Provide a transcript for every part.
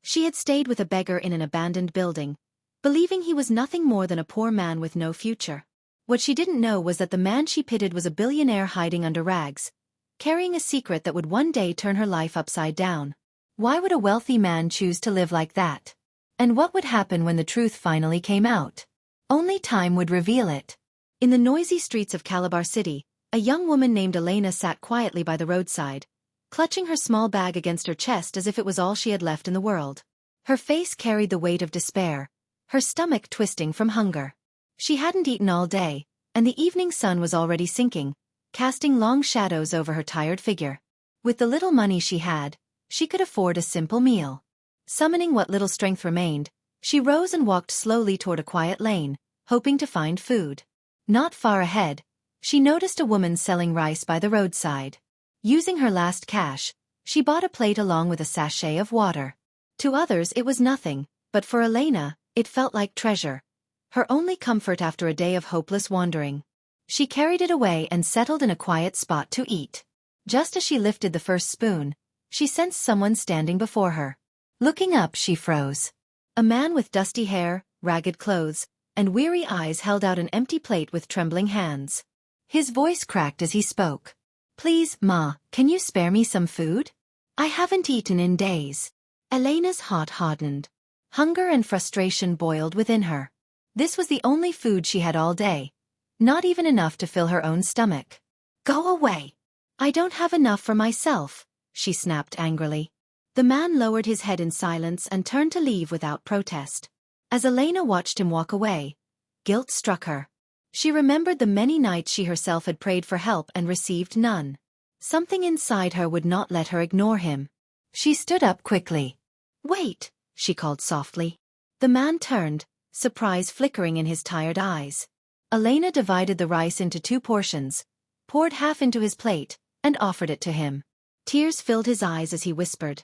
She had stayed with a beggar in an abandoned building, believing he was nothing more than a poor man with no future. What she didn't know was that the man she pitied was a billionaire hiding under rags, carrying a secret that would one day turn her life upside down. Why would a wealthy man choose to live like that? And what would happen when the truth finally came out? Only time would reveal it. In the noisy streets of Calabar City, a young woman named Elena sat quietly by the roadside, clutching her small bag against her chest as if it was all she had left in the world. Her face carried the weight of despair, her stomach twisting from hunger. She hadn't eaten all day, and the evening sun was already sinking, casting long shadows over her tired figure. With the little money she had, she could afford a simple meal. Summoning what little strength remained, she rose and walked slowly toward a quiet lane, hoping to find food. Not far ahead, she noticed a woman selling rice by the roadside. Using her last cash, she bought a plate along with a sachet of water. To others it was nothing, but for Elena, it felt like treasure, her only comfort after a day of hopeless wandering. She carried it away and settled in a quiet spot to eat. Just as she lifted the first spoon, she sensed someone standing before her. Looking up, she froze. A man with dusty hair, ragged clothes, and weary eyes held out an empty plate with trembling hands. His voice cracked as he spoke. "Please, Ma, can you spare me some food? I haven't eaten in days." Elena's heart hardened. Hunger and frustration boiled within her. This was the only food she had all day, not even enough to fill her own stomach. "Go away. I don't have enough for myself," she snapped angrily. The man lowered his head in silence and turned to leave without protest. As Elena watched him walk away, guilt struck her. She remembered the many nights she herself had prayed for help and received none. Something inside her would not let her ignore him. She stood up quickly. "Wait," she called softly. The man turned, surprise flickering in his tired eyes. Elena divided the rice into 2 portions, poured half into his plate, and offered it to him. Tears filled his eyes as he whispered,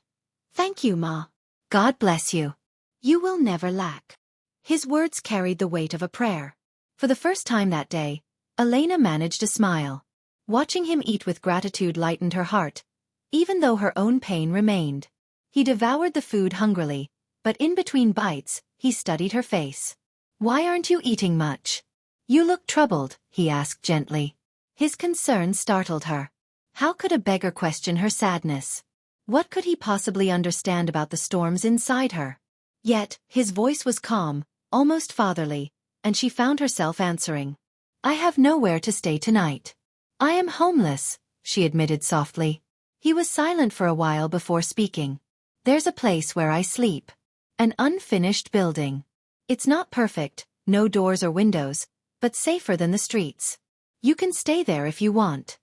"Thank you, Ma. God bless you. You will never lack." His words carried the weight of a prayer. For the first time that day, Elena managed a smile. Watching him eat with gratitude lightened her heart, even though her own pain remained. He devoured the food hungrily, but in between bites, he studied her face. "Why aren't you eating much? You look troubled," he asked gently. His concern startled her. How could a beggar question her sadness? What could he possibly understand about the storms inside her? Yet, his voice was calm, almost fatherly, and she found herself answering. "I have nowhere to stay tonight. I am homeless," she admitted softly. He was silent for a while before speaking. "There's a place where I sleep. An unfinished building. It's not perfect, no doors or windows, but safer than the streets. You can stay there if you want."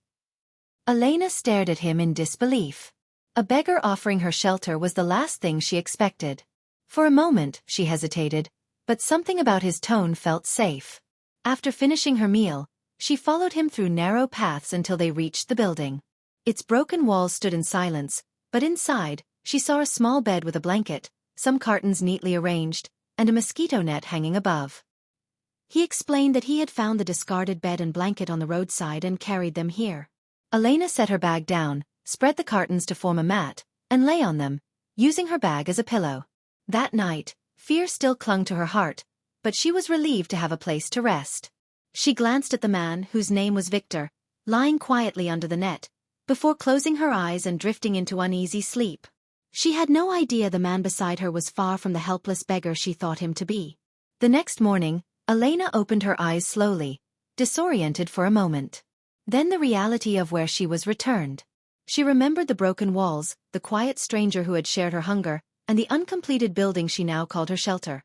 Elena stared at him in disbelief. A beggar offering her shelter was the last thing she expected. For a moment, she hesitated, but something about his tone felt safe. After finishing her meal, she followed him through narrow paths until they reached the building. Its broken walls stood in silence, but inside, she saw a small bed with a blanket, some cartons neatly arranged, and a mosquito net hanging above. He explained that he had found the discarded bed and blanket on the roadside and carried them here. Elena set her bag down, spread the cartons to form a mat, and lay on them, using her bag as a pillow. That night, fear still clung to her heart, but she was relieved to have a place to rest. She glanced at the man, whose name was Victor, lying quietly under the net, before closing her eyes and drifting into uneasy sleep. She had no idea the man beside her was far from the helpless beggar she thought him to be. The next morning, Elena opened her eyes slowly, disoriented for a moment. Then the reality of where she was returned. She remembered the broken walls, the quiet stranger who had shared her hunger, and the uncompleted building she now called her shelter.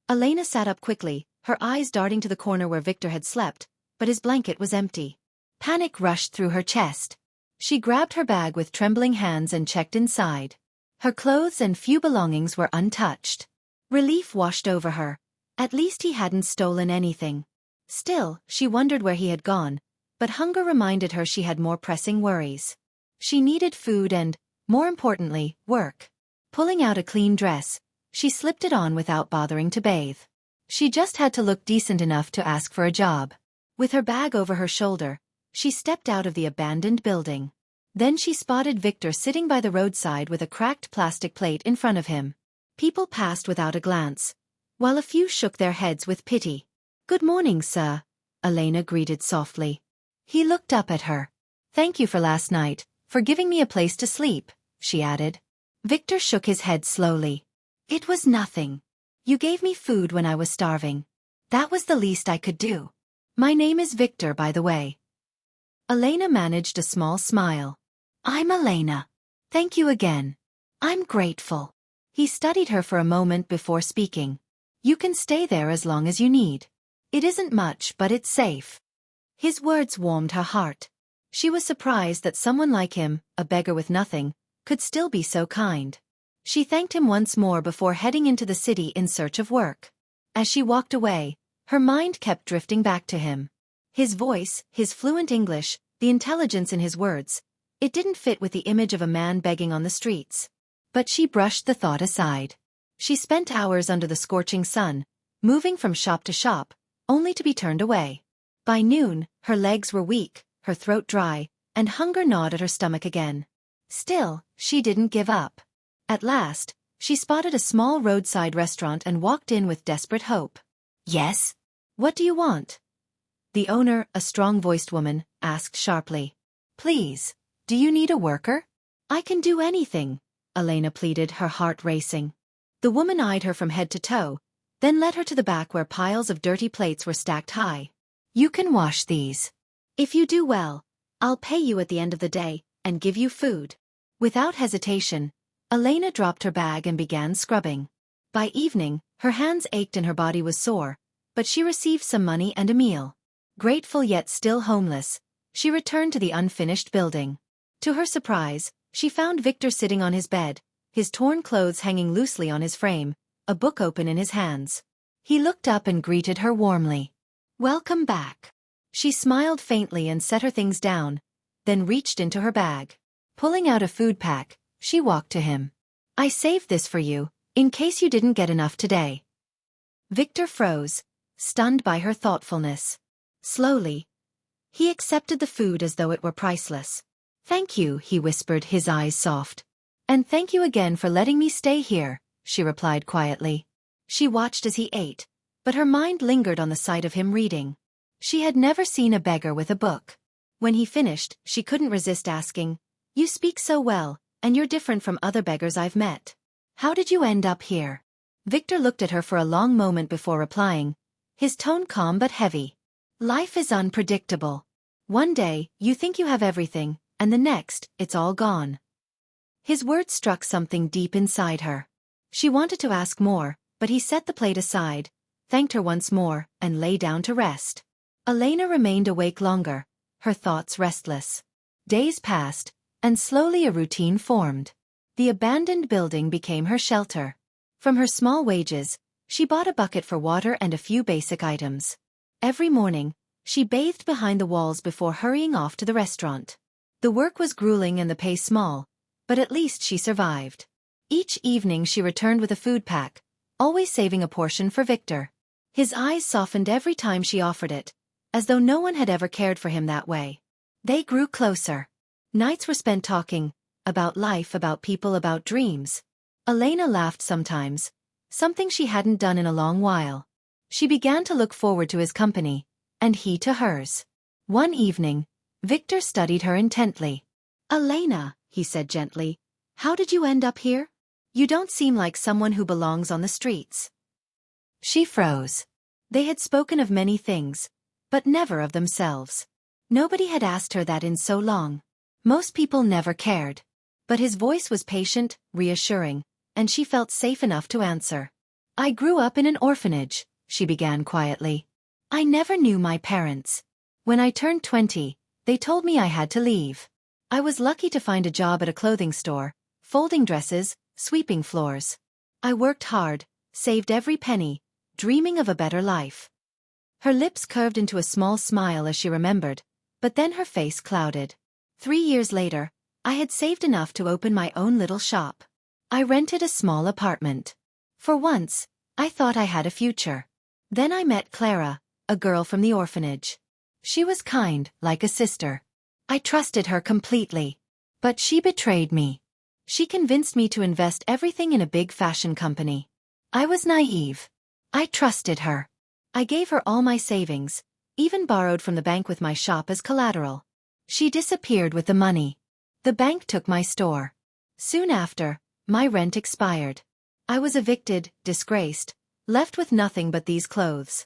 Elena sat up quickly, her eyes darting to the corner where Victor had slept, but his blanket was empty. Panic rushed through her chest. She grabbed her bag with trembling hands and checked inside. Her clothes and few belongings were untouched. Relief washed over her. At least he hadn't stolen anything. Still, she wondered where he had gone, but hunger reminded her she had more pressing worries. She needed food and, more importantly, work. Pulling out a clean dress, she slipped it on without bothering to bathe. She just had to look decent enough to ask for a job. With her bag over her shoulder, she stepped out of the abandoned building. Then she spotted Victor sitting by the roadside with a cracked plastic plate in front of him. People passed without a glance, while a few shook their heads with pity. "Good morning, sir," Elena greeted softly. He looked up at her. "Thank you for last night, for giving me a place to sleep," she added. Victor shook his head slowly. "It was nothing. You gave me food when I was starving. That was the least I could do. My name is Victor, by the way." Elena managed a small smile. "I'm Elena. Thank you again. I'm grateful." He studied her for a moment before speaking. "You can stay there as long as you need. It isn't much, but it's safe." His words warmed her heart. She was surprised that someone like him, a beggar with nothing, could still be so kind. She thanked him once more before heading into the city in search of work. As she walked away, her mind kept drifting back to him. His voice, his fluent English, the intelligence in his words, it didn't fit with the image of a man begging on the streets. But she brushed the thought aside. She spent hours under the scorching sun, moving from shop to shop, only to be turned away. By noon, her legs were weak, her throat dry, and hunger gnawed at her stomach again. Still, she didn't give up. At last, she spotted a small roadside restaurant and walked in with desperate hope. "Yes? What do you want?" The owner, a strong-voiced woman, asked sharply. "Please, do you need a worker?" "I can do anything," Elena pleaded, her heart racing. The woman eyed her from head to toe, then led her to the back where piles of dirty plates were stacked high. "You can wash these. If you do well, I'll pay you at the end of the day and give you food." Without hesitation, Elena dropped her bag and began scrubbing. By evening, her hands ached and her body was sore, but she received some money and a meal. Grateful yet still homeless, she returned to the unfinished building. To her surprise, she found Victor sitting on his bed, his torn clothes hanging loosely on his frame, a book open in his hands. He looked up and greeted her warmly. "Welcome back." She smiled faintly and set her things down, then reached into her bag. Pulling out a food pack, she walked to him. "I saved this for you, in case you didn't get enough today." Victor froze, stunned by her thoughtfulness. Slowly, he accepted the food as though it were priceless. "Thank you," he whispered, his eyes soft. "And thank you again for letting me stay here," she replied quietly. She watched as he ate, but her mind lingered on the sight of him reading. She had never seen a beggar with a book. When he finished, she couldn't resist asking, "You speak so well, and you're different from other beggars I've met. How did you end up here?" Victor looked at her for a long moment before replying, his tone calm but heavy. "Life is unpredictable. One day, you think you have everything, and the next, it's all gone." His words struck something deep inside her. She wanted to ask more, but he set the plate aside, thanked her once more, and lay down to rest. Elena remained awake longer, her thoughts restless. Days passed, and slowly a routine formed. The abandoned building became her shelter. From her small wages, she bought a bucket for water and a few basic items. Every morning, she bathed behind the walls before hurrying off to the restaurant. The work was grueling and the pay small, but at least she survived. Each evening she returned with a food pack, always saving a portion for Victor. His eyes softened every time she offered it, as though no one had ever cared for him that way. They grew closer. Nights were spent talking, about life, about people, about dreams. Elena laughed sometimes, something she hadn't done in a long while. She began to look forward to his company, and he to hers. One evening, Victor studied her intently. "Elena," he said gently, "how did you end up here? You don't seem like someone who belongs on the streets." She froze. They had spoken of many things, but never of themselves. Nobody had asked her that in so long. Most people never cared. But his voice was patient, reassuring, and she felt safe enough to answer. "I grew up in an orphanage," she began quietly. "I never knew my parents. When I turned 20, they told me I had to leave. I was lucky to find a job at a clothing store, folding dresses, sweeping floors. I worked hard, saved every penny, dreaming of a better life." Her lips curved into a small smile as she remembered, but then her face clouded. 3 years later, I had saved enough to open my own little shop. I rented a small apartment. For once, I thought I had a future. Then I met Clara, a girl from the orphanage. She was kind, like a sister. I trusted her completely. But she betrayed me. She convinced me to invest everything in a big fashion company. I was naive. I trusted her. I gave her all my savings, even borrowed from the bank with my shop as collateral. She disappeared with the money. The bank took my store. Soon after, my rent expired. I was evicted, disgraced, left with nothing but these clothes.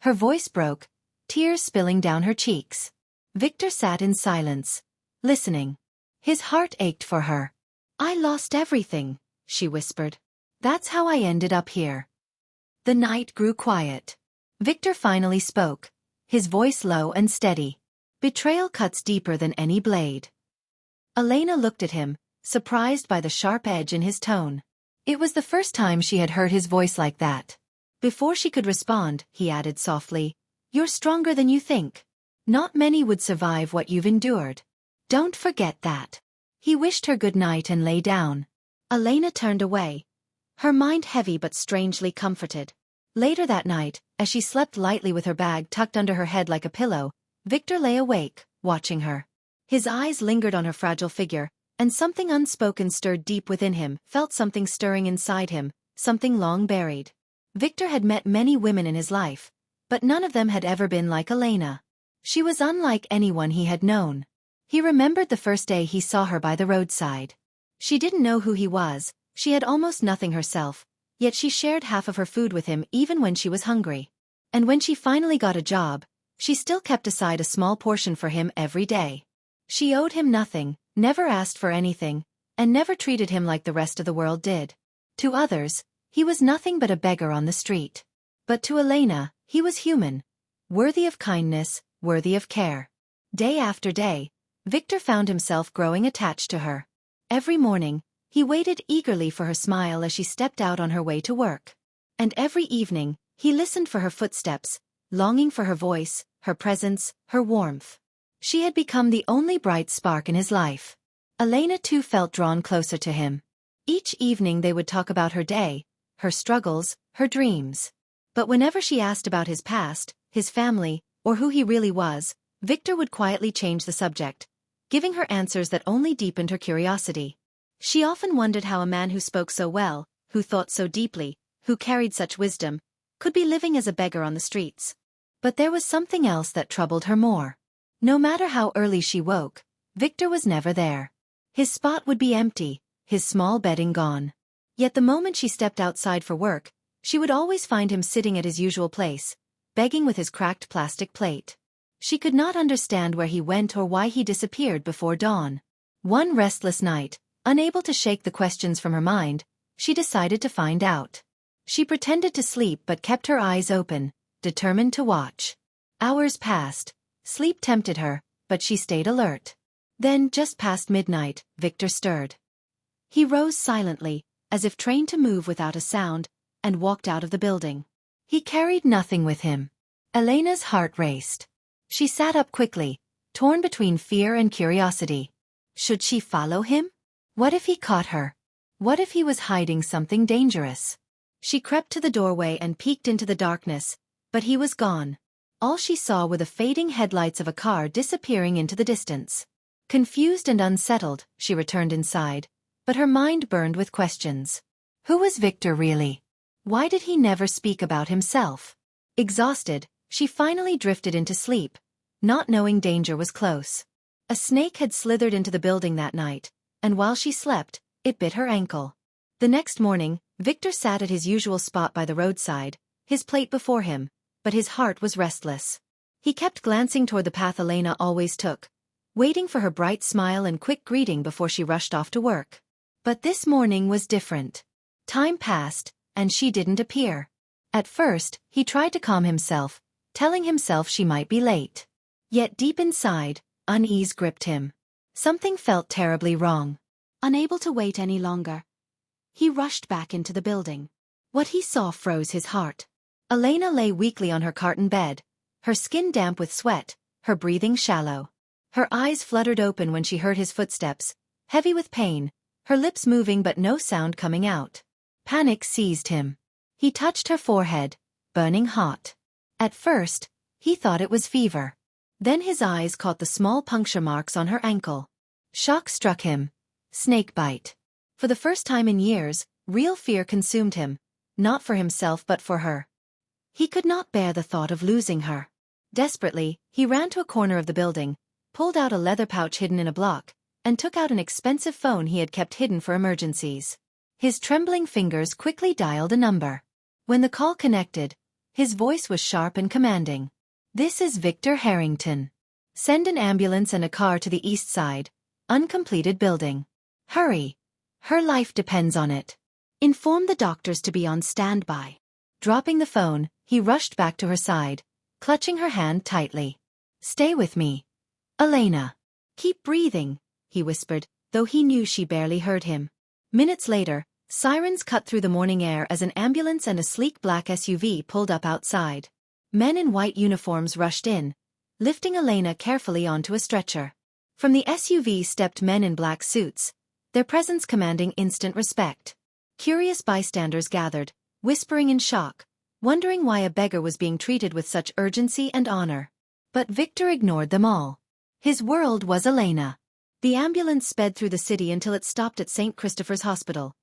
Her voice broke, tears spilling down her cheeks. Victor sat in silence, listening. His heart ached for her. I lost everything, she whispered. That's how I ended up here. The night grew quiet. Victor finally spoke, his voice low and steady. Betrayal cuts deeper than any blade. Elena looked at him, surprised by the sharp edge in his tone. It was the first time she had heard his voice like that. Before she could respond, he added softly, "You're stronger than you think. Not many would survive what you've endured. Don't forget that." He wished her good night and lay down. Elena turned away, her mind heavy but strangely comforted. Later that night, as she slept lightly with her bag tucked under her head like a pillow, Victor lay awake, watching her. His eyes lingered on her fragile figure, and something unspoken stirred deep within him, felt something stirring inside him, something long buried. Victor had met many women in his life, but none of them had ever been like Elena. She was unlike anyone he had known. He remembered the first day he saw her by the roadside. She didn't know who he was, she had almost nothing herself, yet she shared half of her food with him even when she was hungry. And when she finally got a job, she still kept aside a small portion for him every day. She owed him nothing, never asked for anything, and never treated him like the rest of the world did. To others, he was nothing but a beggar on the street. But to Elena, he was human, worthy of kindness, worthy of care. Day after day, Victor found himself growing attached to her. Every morning, he waited eagerly for her smile as she stepped out on her way to work. And every evening, he listened for her footsteps, longing for her voice, her presence, her warmth. She had become the only bright spark in his life. Elena too felt drawn closer to him. Each evening they would talk about her day, her struggles, her dreams. But whenever she asked about his past, his family, or who he really was, Victor would quietly change the subject, giving her answers that only deepened her curiosity. She often wondered how a man who spoke so well, who thought so deeply, who carried such wisdom, could be living as a beggar on the streets. But there was something else that troubled her more. No matter how early she woke, Victor was never there. His spot would be empty, his small bedding gone. Yet the moment she stepped outside for work, she would always find him sitting at his usual place, begging with his cracked plastic plate. She could not understand where he went or why he disappeared before dawn. One restless night, unable to shake the questions from her mind, she decided to find out. She pretended to sleep but kept her eyes open, determined to watch. Hours passed. Sleep tempted her, but she stayed alert. Then, just past midnight, Victor stirred. He rose silently, as if trained to move without a sound, and walked out of the building. He carried nothing with him. Elena's heart raced. She sat up quickly, torn between fear and curiosity. Should she follow him? What if he caught her? What if he was hiding something dangerous? She crept to the doorway and peeked into the darkness, but he was gone. All she saw were the fading headlights of a car disappearing into the distance. Confused and unsettled, she returned inside, but her mind burned with questions. Who was Victor really? Why did he never speak about himself? Exhausted, she finally drifted into sleep, not knowing danger was close. A snake had slithered into the building that night, and while she slept, it bit her ankle. The next morning, Victor sat at his usual spot by the roadside, his plate before him, but his heart was restless. He kept glancing toward the path Elena always took, waiting for her bright smile and quick greeting before she rushed off to work. But this morning was different. Time passed, and she didn't appear. At first, he tried to calm himself, telling himself she might be late. Yet deep inside, unease gripped him. Something felt terribly wrong. Unable to wait any longer, he rushed back into the building. What he saw froze his heart. Elena lay weakly on her carton bed, her skin damp with sweat, her breathing shallow. Her eyes fluttered open when she heard his footsteps, heavy with pain, her lips moving but no sound coming out. Panic seized him. He touched her forehead, burning hot. At first, he thought it was fever. Then his eyes caught the small puncture marks on her ankle. Shock struck him. Snakebite. For the first time in years, real fear consumed him, not for himself but for her. He could not bear the thought of losing her. Desperately, he ran to a corner of the building, pulled out a leather pouch hidden in a block, and took out an expensive phone he had kept hidden for emergencies. His trembling fingers quickly dialed a number. When the call connected, his voice was sharp and commanding. "This is Victor Harrington. Send an ambulance and a car to the east side, uncompleted building. Hurry. Her life depends on it. Inform the doctors to be on standby." Dropping the phone, he rushed back to her side, clutching her hand tightly. "Stay with me, Elena. Keep breathing," he whispered, though he knew she barely heard him. Minutes later, sirens cut through the morning air as an ambulance and a sleek black SUV pulled up outside. Men in white uniforms rushed in, lifting Elena carefully onto a stretcher. From the SUV stepped men in black suits, their presence commanding instant respect. Curious bystanders gathered, whispering in shock, wondering why a beggar was being treated with such urgency and honor. But Victor ignored them all. His world was Elena. The ambulance sped through the city until it stopped at St. Christopher's Hospital,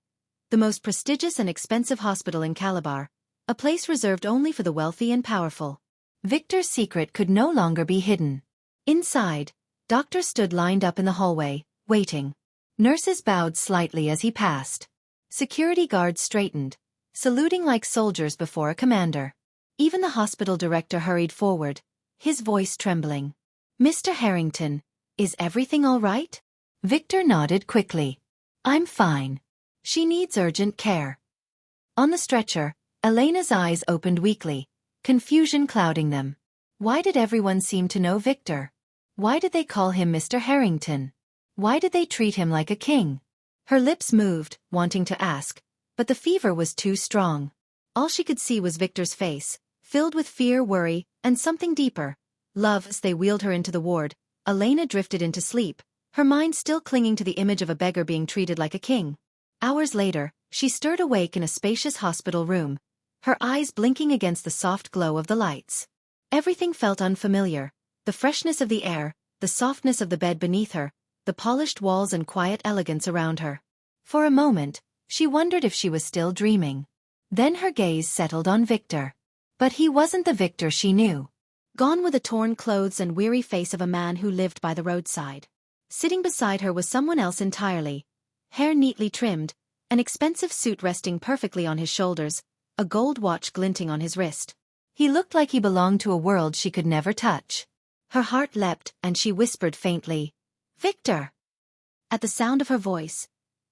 the most prestigious and expensive hospital in Calabar, a place reserved only for the wealthy and powerful. Victor's secret could no longer be hidden. Inside, doctors stood lined up in the hallway, waiting. Nurses bowed slightly as he passed. Security guards straightened, saluting like soldiers before a commander. Even the hospital director hurried forward, his voice trembling. "Mr. Harrington, is everything all right?" Victor nodded quickly. "I'm fine. She needs urgent care." On the stretcher, Elena's eyes opened weakly, confusion clouding them. Why did everyone seem to know Victor? Why did they call him Mr. Harrington? Why did they treat him like a king? Her lips moved, wanting to ask, but the fever was too strong. All she could see was Victor's face, filled with fear, worry, and something deeper, love. As they wheeled her into the ward, Elena drifted into sleep, her mind still clinging to the image of a beggar being treated like a king. Hours later, she stirred awake in a spacious hospital room, her eyes blinking against the soft glow of the lights. Everything felt unfamiliar, the freshness of the air, the softness of the bed beneath her, the polished walls and quiet elegance around her. For a moment, she wondered if she was still dreaming. Then her gaze settled on Victor. But he wasn't the Victor she knew. Gone were the torn clothes and weary face of a man who lived by the roadside. Sitting beside her was someone else entirely, hair neatly trimmed, an expensive suit resting perfectly on his shoulders, a gold watch glinting on his wrist. He looked like he belonged to a world she could never touch. Her heart leapt, and she whispered faintly, "Victor!" At the sound of her voice,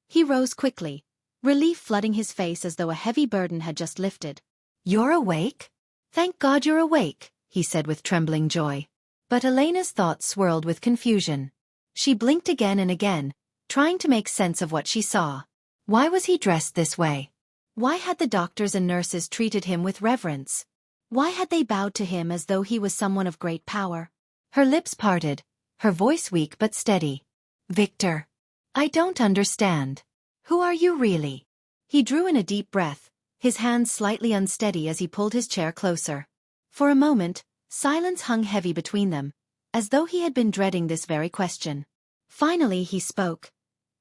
he rose quickly, relief flooding his face as though a heavy burden had just lifted. "You're awake? Thank God you're awake," he said with trembling joy. But Elena's thoughts swirled with confusion. She blinked again and again, trying to make sense of what she saw. Why was he dressed this way? Why had the doctors and nurses treated him with reverence? Why had they bowed to him as though he was someone of great power? Her lips parted, her voice weak but steady. "Victor, I don't understand. Who are you really?" He drew in a deep breath, his hands slightly unsteady as he pulled his chair closer. For a moment, silence hung heavy between them, as though he had been dreading this very question. Finally he spoke,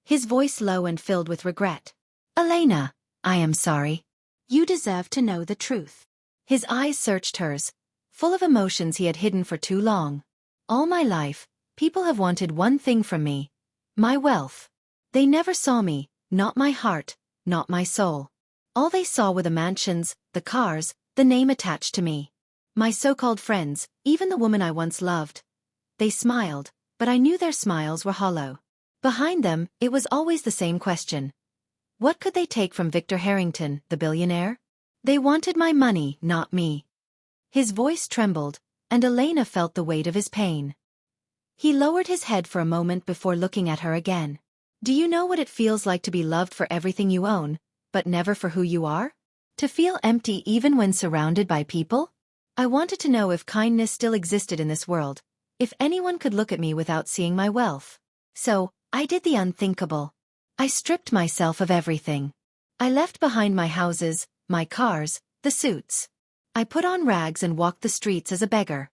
his voice low and filled with regret. "Elena, I am sorry. You deserve to know the truth." His eyes searched hers, full of emotions he had hidden for too long. "All my life, people have wanted one thing from me. My wealth. They never saw me, not my heart, not my soul. All they saw were the mansions, the cars, the name attached to me. My so-called friends, even the woman I once loved. They smiled, but I knew their smiles were hollow. Behind them, it was always the same question. What could they take from Victor Harrington, the billionaire? They wanted my money, not me." His voice trembled, and Elena felt the weight of his pain. He lowered his head for a moment before looking at her again. "Do you know what it feels like to be loved for everything you own, but never for who you are? To feel empty even when surrounded by people? I wanted to know if kindness still existed in this world, if anyone could look at me without seeing my wealth. So, I did the unthinkable. I stripped myself of everything. I left behind my houses, my cars, the suits. I put on rags and walked the streets as a beggar."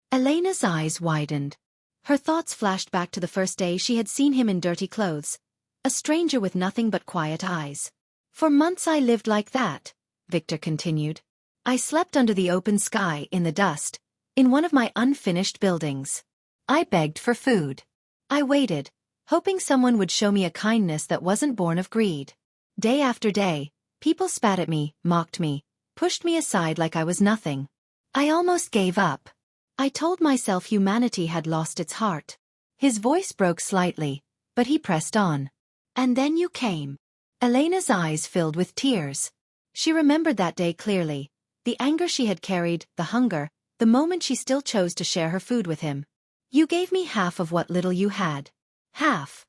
Elena's eyes widened. Her thoughts flashed back to the first day she had seen him in dirty clothes, A stranger with nothing but quiet eyes. For months I lived like that, Victor continued. I slept under the open sky in the dust, in one of my unfinished buildings. I begged for food. I waited, hoping someone would show me a kindness that wasn't born of greed. Day after day, people spat at me, mocked me, pushed me aside like I was nothing. I almost gave up. I told myself humanity had lost its heart. His voice broke slightly, but he pressed on. And then you came. Elena's eyes filled with tears. She remembered that day clearly, the anger she had carried, the hunger, the moment she still chose to share her food with him. You gave me half of what little you had. Half.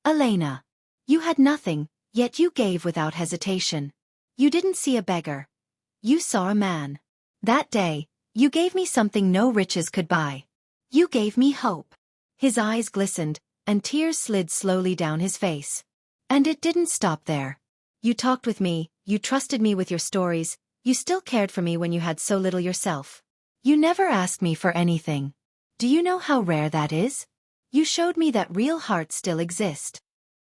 Elena. You had nothing, yet you gave without hesitation. You didn't see a beggar. You saw a man. That day, you gave me something no riches could buy. You gave me hope. His eyes glistened, and tears slid slowly down his face. And it didn't stop there. You talked with me, you trusted me with your stories, you still cared for me when you had so little yourself. You never asked me for anything. Do you know how rare that is? You showed me that real hearts still exist.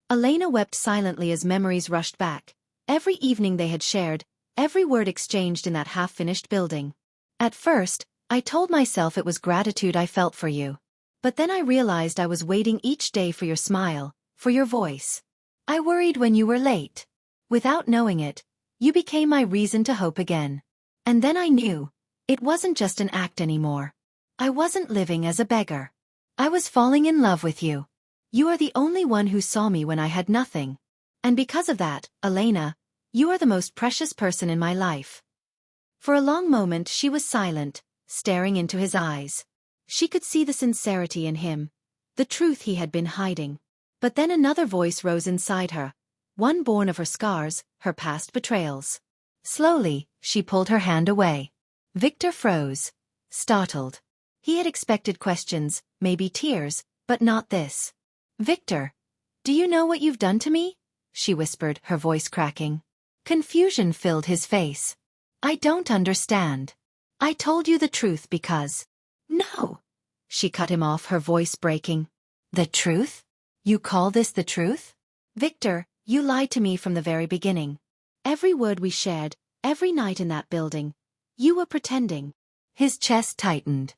Elena wept silently as memories rushed back. Every evening they had shared, every word exchanged in that half-finished building. At first, I told myself it was gratitude I felt for you. But then I realized I was waiting each day for your smile, for your voice. I worried when you were late. Without knowing it, you became my reason to hope again. And then I knew, it wasn't just an act anymore. I wasn't living as a beggar. I was falling in love with you. You are the only one who saw me when I had nothing. And because of that, Elena, you are the most precious person in my life. For a long moment she was silent, staring into his eyes. She could see the sincerity in him, the truth he had been hiding. But then another voice rose inside her, one born of her scars, her past betrayals. Slowly, she pulled her hand away. Victor froze, startled. He had expected questions, maybe tears, but not this. Victor, do you know what you've done to me? She whispered, her voice cracking. Confusion filled his face. I don't understand. I told you the truth because... No! She cut him off, her voice breaking. The truth? You call this the truth? Victor, you lied to me from the very beginning. Every word we shared, every night in that building, you were pretending. His chest tightened.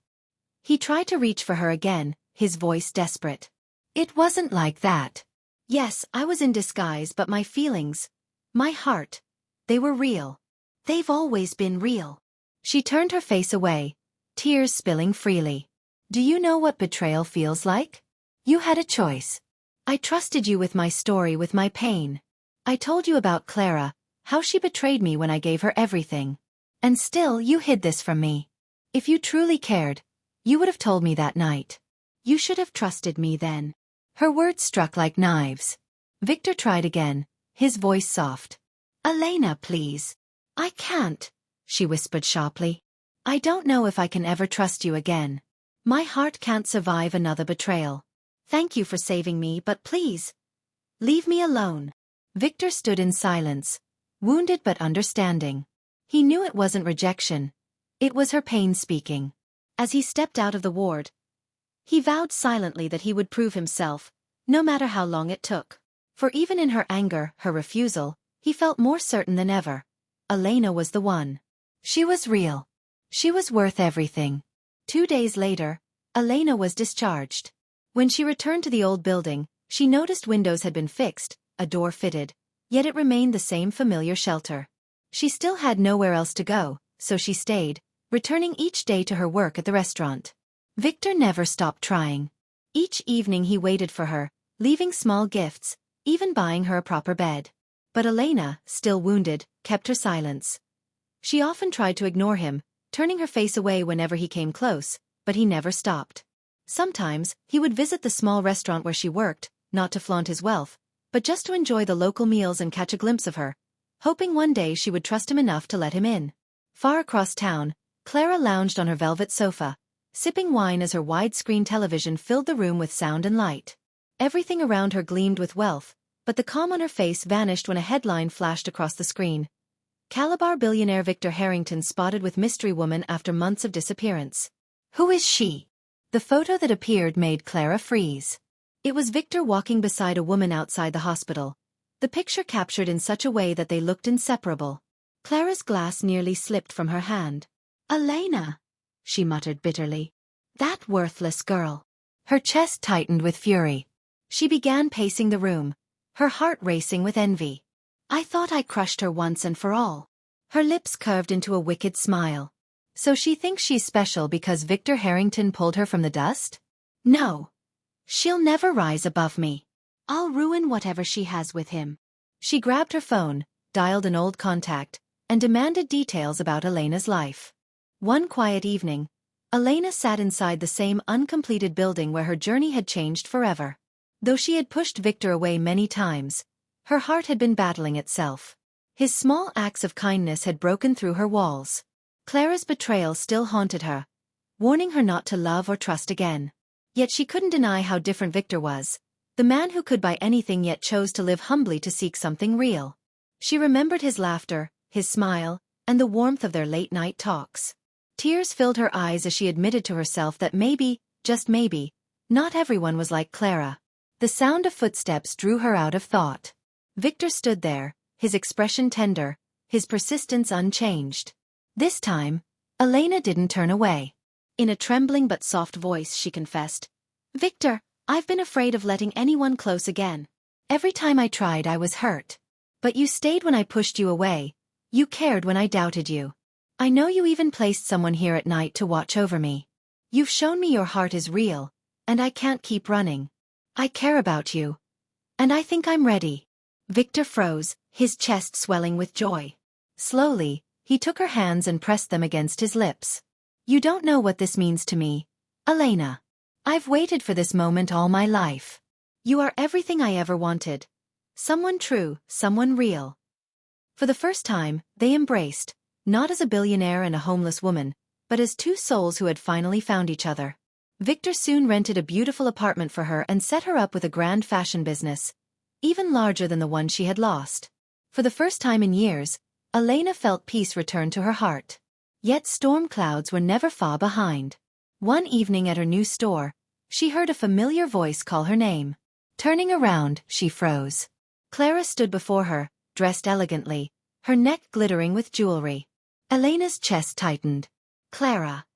He tried to reach for her again, his voice desperate. It wasn't like that. Yes, I was in disguise, but my feelings, my heart, they were real. They've always been real. She turned her face away, tears spilling freely. Do you know what betrayal feels like? You had a choice. I trusted you with my story, with my pain. I told you about Clara, how she betrayed me when I gave her everything. And still you hid this from me. If you truly cared, you would have told me that night. You should have trusted me then. Her words struck like knives. Victor tried again, his voice soft. Elena, please. I can't, she whispered sharply. I don't know if I can ever trust you again. My heart can't survive another betrayal. Thank you for saving me, but please, leave me alone. Victor stood in silence, wounded but understanding. He knew it wasn't rejection. It was her pain speaking. As he stepped out of the ward, he vowed silently that he would prove himself, no matter how long it took. For even in her anger, her refusal, he felt more certain than ever. Elena was the one. She was real. She was worth everything. 2 days later, Elena was discharged. When she returned to the old building, she noticed windows had been fixed, a door fitted, yet it remained the same familiar shelter. She still had nowhere else to go, so she stayed, returning each day to her work at the restaurant. Victor never stopped trying. Each evening he waited for her, leaving small gifts, even buying her a proper bed. But Elena, still wounded, kept her silence. She often tried to ignore him, turning her face away whenever he came close, but he never stopped. Sometimes, he would visit the small restaurant where she worked, not to flaunt his wealth, but just to enjoy the local meals and catch a glimpse of her, hoping one day she would trust him enough to let him in. Far across town, Clara lounged on her velvet sofa, sipping wine as her widescreen television filled the room with sound and light. Everything around her gleamed with wealth, but the calm on her face vanished when a headline flashed across the screen. Calabar billionaire Victor Harrington spotted with mystery woman after months of disappearance. Who is she? The photo that appeared made Clara freeze. It was Victor walking beside a woman outside the hospital, the picture captured in such a way that they looked inseparable. Clara's glass nearly slipped from her hand. "Elena," she muttered bitterly. "That worthless girl." Her chest tightened with fury. She began pacing the room, her heart racing with envy. "I thought I crushed her once and for all." Her lips curved into a wicked smile. "So she thinks she's special because Victor Harrington pulled her from the dust? No. She'll never rise above me. I'll ruin whatever she has with him." She grabbed her phone, dialed an old contact, and demanded details about Elena's life. One quiet evening, Elena sat inside the same uncompleted building where her journey had changed forever. Though she had pushed Victor away many times, her heart had been battling itself. His small acts of kindness had broken through her walls. Clara's betrayal still haunted her, warning her not to love or trust again. Yet she couldn't deny how different Victor was, the man who could buy anything yet chose to live humbly to seek something real. She remembered his laughter, his smile, and the warmth of their late-night talks. Tears filled her eyes as she admitted to herself that maybe, just maybe, not everyone was like Clara. The sound of footsteps drew her out of thought. Victor stood there, his expression tender, his persistence unchanged. This time, Elena didn't turn away. In a trembling but soft voice she confessed, "Victor, I've been afraid of letting anyone close again. Every time I tried I was hurt. But you stayed when I pushed you away. You cared when I doubted you. I know you even placed someone here at night to watch over me. You've shown me your heart is real, and I can't keep running. I care about you. And I think I'm ready." Victor froze, his chest swelling with joy. Slowly, he took her hands and pressed them against his lips. "You don't know what this means to me, Elena. I've waited for this moment all my life. You are everything I ever wanted. Someone true, someone real." For the first time, they embraced, not as a billionaire and a homeless woman, but as two souls who had finally found each other. Victor soon rented a beautiful apartment for her and set her up with a grand fashion business, even larger than the one she had lost. For the first time in years, Elena felt peace return to her heart. Yet storm clouds were never far behind. One evening at her new store, she heard a familiar voice call her name. Turning around, she froze. Clara stood before her, dressed elegantly, her neck glittering with jewelry. Elena's chest tightened. "Clara,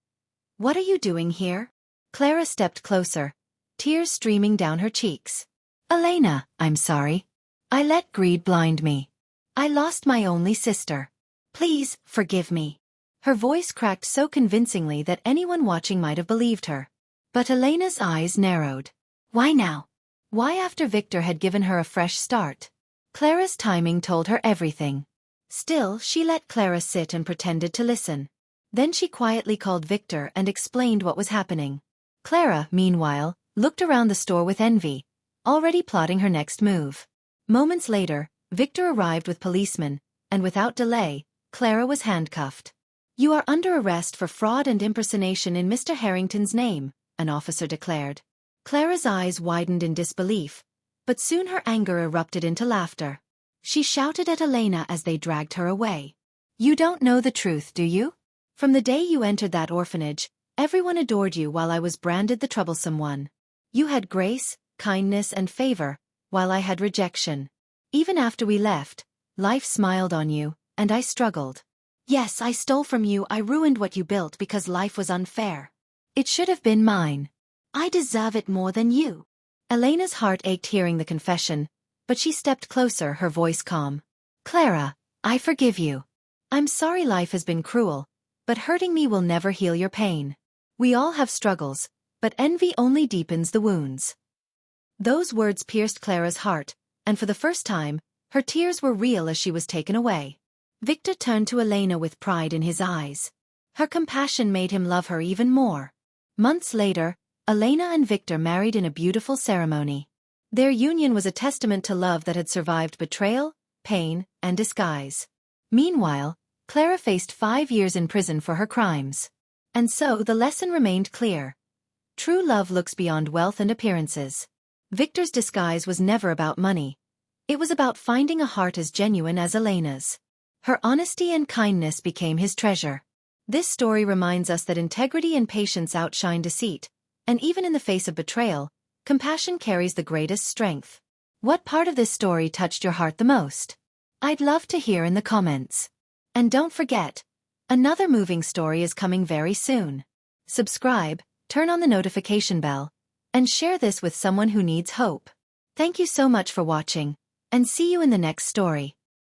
what are you doing here?" Clara stepped closer, tears streaming down her cheeks. "Elena, I'm sorry. I let greed blind me. I lost my only sister. Please, forgive me." Her voice cracked so convincingly that anyone watching might have believed her. But Elena's eyes narrowed. Why now? Why after Victor had given her a fresh start? Clara's timing told her everything. Still, she let Clara sit and pretended to listen. Then she quietly called Victor and explained what was happening. Clara, meanwhile, looked around the store with envy, already plotting her next move. Moments later, Victor arrived with policemen, and without delay, Clara was handcuffed. "You are under arrest for fraud and impersonation in Mr. Harrington's name," an officer declared. Clara's eyes widened in disbelief, but soon her anger erupted into laughter. She shouted at Elena as they dragged her away. "You don't know the truth, do you? From the day you entered that orphanage, everyone adored you while I was branded the troublesome one. You had grace, kindness and favor, while I had rejection. Even after we left, life smiled on you, and I struggled. Yes, I stole from you, I ruined what you built because life was unfair. It should have been mine. I deserve it more than you." Elena's heart ached hearing the confession, but she stepped closer, her voice calm. "Clara, I forgive you. I'm sorry life has been cruel, but hurting me will never heal your pain. We all have struggles, but envy only deepens the wounds." Those words pierced Clara's heart, and for the first time, her tears were real as she was taken away. Victor turned to Elena with pride in his eyes. Her compassion made him love her even more. Months later, Elena and Victor married in a beautiful ceremony. Their union was a testament to love that had survived betrayal, pain, and disguise. Meanwhile, Clara faced 5 years in prison for her crimes. And so the lesson remained clear. True love looks beyond wealth and appearances. Victor's disguise was never about money. It was about finding a heart as genuine as Elena's. Her honesty and kindness became his treasure. This story reminds us that integrity and patience outshine deceit, and even in the face of betrayal, Compassion carries the greatest strength. What part of this story touched your heart the most? I'd love to hear in the comments. And don't forget, another moving story is coming very soon. Subscribe, turn on the notification bell, and share this with someone who needs hope. Thank you so much for watching, and see you in the next story.